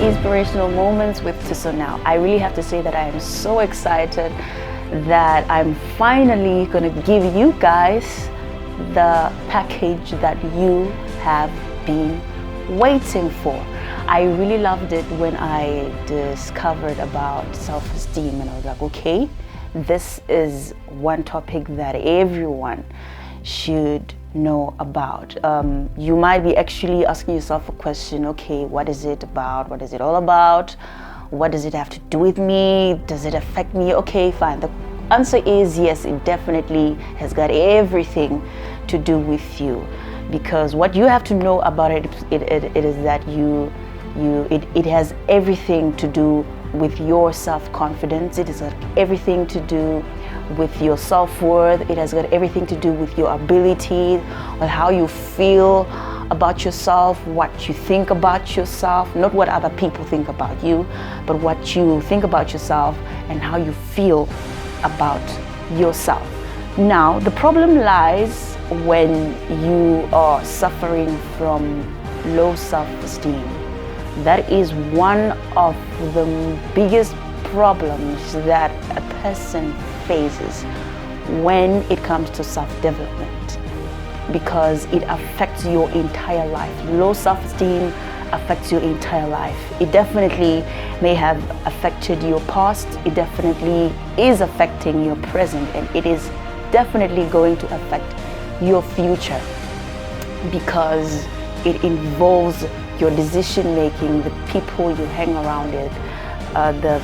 Inspirational Moments with Tuso now. I really have to say that I am so excited that I'm finally going to give you guys the package that you have been waiting for. I really loved it when I discovered about self-esteem, and I was like, okay, this is one topic that everyone should know about. You might be actually asking yourself a question, okay, what is it about? What is it all about? What does it have to do with me? Does it affect me? Okay, fine. The answer is yes, it definitely has got everything to do with you, because what you have to know about it is that it has everything to do with your self-confidence. It has got everything to do with your self-worth. It has got everything to do with your ability, with how you feel about yourself, what you think about yourself, not what other people think about you, but what you think about yourself and how you feel about yourself. Now, the problem lies when you are suffering from low self-esteem. That is one of the biggest problems that a person faces when it comes to self-development, because it affects your entire life. Low self-esteem affects your entire life. It definitely may have affected your past, it definitely is affecting your present, and it is definitely going to affect your future, because it involves your decision making, the people you hang around with, the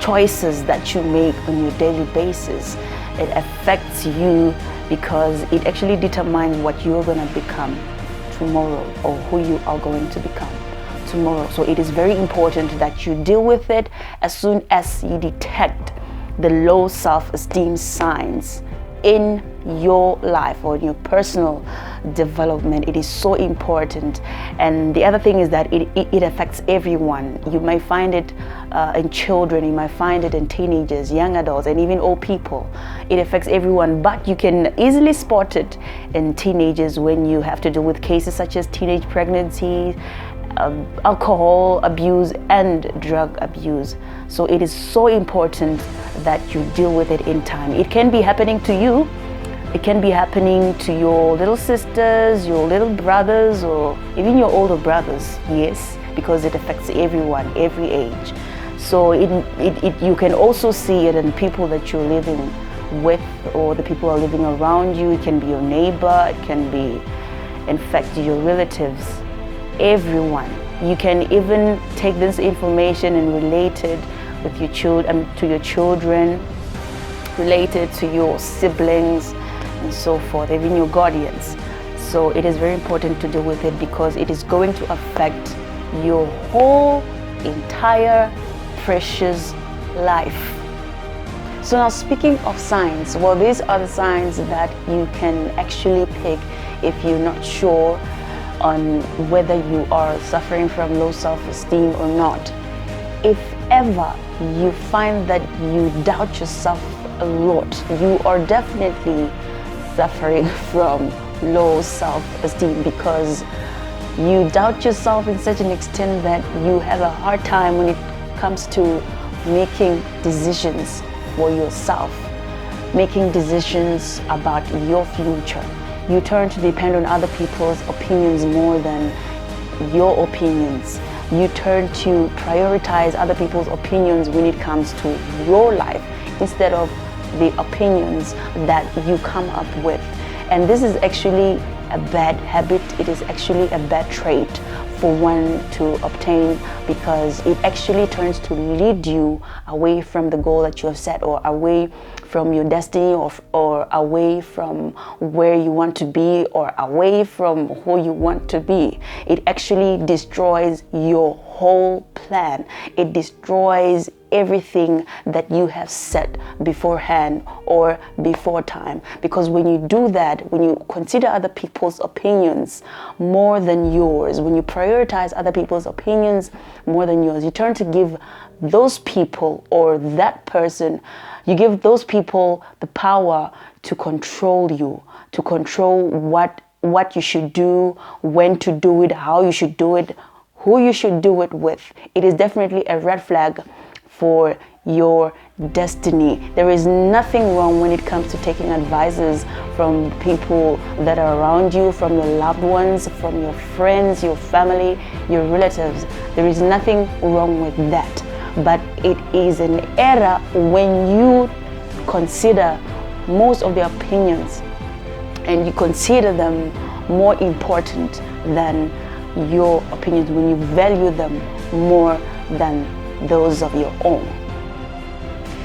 choices that you make on your daily basis. It affects you because it actually determines what you're going to become tomorrow, or who you are going to become tomorrow. So it is very important that you deal with it as soon as you detect the low self-esteem signs in your life or in your personal development. It is so important. And the other thing is that it affects everyone. You may find it in children, you might find it in teenagers, young adults, and even old people. It affects everyone, but you can easily spot it in teenagers when you have to deal with cases such as teenage pregnancy, alcohol abuse, and drug abuse. So it is so important that you deal with it in time. It can be happening to you, it can be happening to your little sisters, your little brothers, or even your older brothers, yes, because it affects everyone, every age. So you can also see it in people that you're living with, or the people who are living around you. It can be your neighbor, it can be, in fact, your relatives, everyone. You can even take this information and relate it with your to your children, related to your siblings, and so forth, even your guardians. So it is very important to deal with it, because it is going to affect your whole entire precious life. So now, speaking of signs, well, these are the signs that you can actually pick if you're not sure on whether you are suffering from low self-esteem or not. If ever you find that you doubt yourself a lot, you are definitely suffering from low self-esteem, because you doubt yourself in such an extent that you have a hard time when it comes to making decisions for yourself, making decisions about your future. You turn to depend on other people's opinions more than your opinions. You turn to prioritize other people's opinions when it comes to your life, instead of the opinions that you come up with. And this is actually a bad habit. It is actually a bad trait for one to obtain, because it actually turns to lead you away from the goal that you have set, or away from your destiny, or away from where you want to be, or away from who you want to be. It actually destroys your whole plan. It destroys everything that you have set beforehand or before time. Because when you do that, when you consider other people's opinions more than yours, when you prioritize other people's opinions more than yours, you turn to give those people, or that person, you give those people the power to control you, to control what you should do, when to do it, how you should do it, who you should do it with, it is definitely a red flag for your destiny. There is nothing wrong when it comes to taking advices from people that are around you, from your loved ones, from your friends, your family, your relatives. There is nothing wrong with that. But it is an error when you consider most of their opinions and you consider them more important than your opinions, when you value them more than those of your own.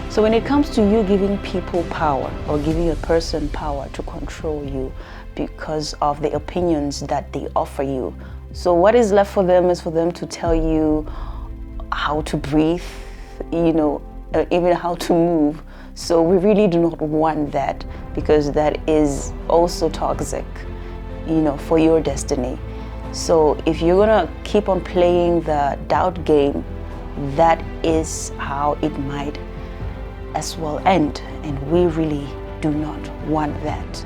So when it comes to you giving people power or giving a person power to control you because of the opinions that they offer you, so what is left for them is for them to tell you how to breathe, even how to move. So we really do not want that, because that is also toxic, for your destiny. So if you're gonna keep on playing the doubt game, that is how it might as well end, and we really do not want that.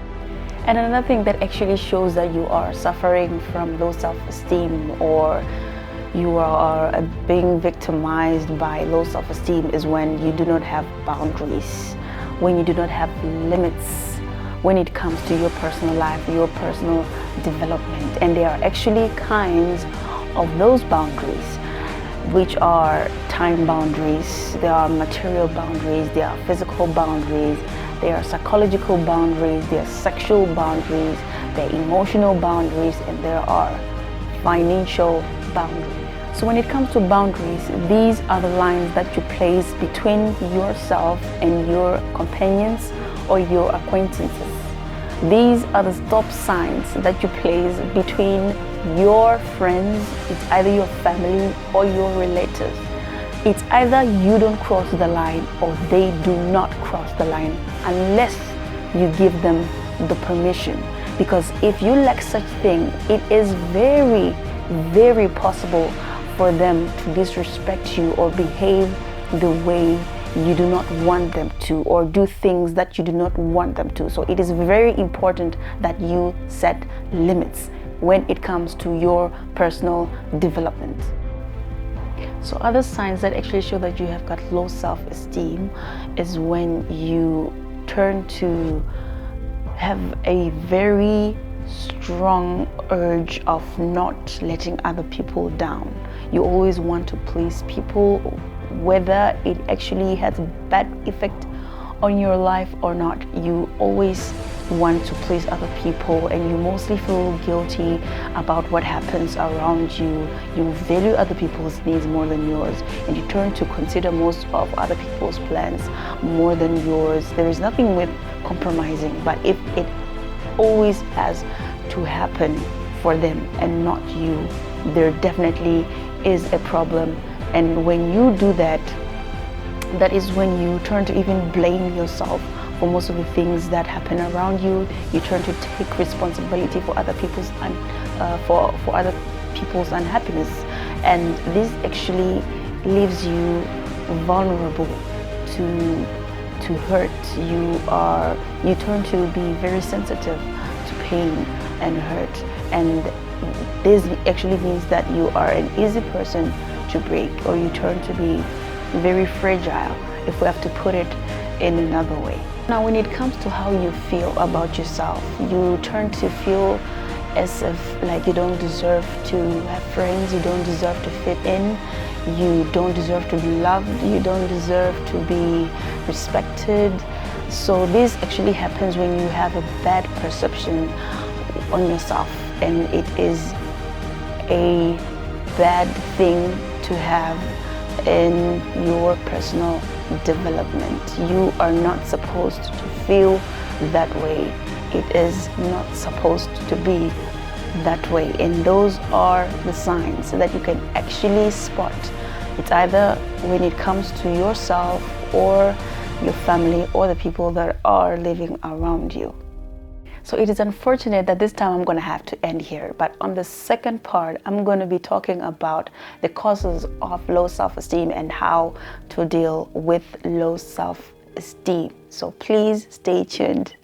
And another thing that actually shows that you are suffering from low self-esteem, or you are being victimized by low self-esteem, is when you do not have boundaries, when you do not have limits when it comes to your personal life, your personal development. And there are actually kinds of those boundaries, which are time boundaries, there are material boundaries, there are physical boundaries, there are psychological boundaries, there are sexual boundaries, there are emotional boundaries, and there are financial boundaries. So when it comes to boundaries, these are the lines that you place between yourself and your companions or your acquaintances. These are the stop signs that you place between your friends, it's either your family or your relatives. It's either you don't cross the line or they do not cross the line unless you give them the permission. Because if you lack such thing, it is very, very possible for them to disrespect you or behave the way you do not want them to, or do things that you do not want them to. So it is very important that you set limits when it comes to your personal development. So other signs that actually show that you have got low self-esteem is when you turn to have a very strong urge of not letting other people down. You always want to please people, whether it actually has a bad effect on your life or not. You always want to please other people, and you mostly feel guilty about what happens around you. You value other people's needs more than yours, and you turn to consider most of other people's plans more than yours. There is nothing with compromising, but if it always has to happen for them and not you, there definitely is a problem. And when you do that, that is when you turn to even blame yourself for most of the things that happen around you. You turn to take responsibility for other people's for other people's unhappiness, and this actually leaves you vulnerable to hurt. You turn to be very sensitive to pain and hurt, and this actually means that you are an easy person to break, or you turn to be very fragile, if we have to put it in another way. Now, when it comes to how you feel about yourself, you turn to feel as if like you don't deserve to have friends, you don't deserve to fit in, you don't deserve to be loved, you don't deserve to be respected. So this actually happens when you have a bad perception on yourself, and it is a bad thing to have in your personal development. You are not supposed to feel that way. It is not supposed to be that way, and those are the signs that you can actually spot. It's either when it comes to yourself or your family or the people that are living around you. So it is unfortunate that this time I'm going to have to end here, but on the second part, I'm going to be talking about the causes of low self-esteem and how to deal with low self-esteem. So please stay tuned.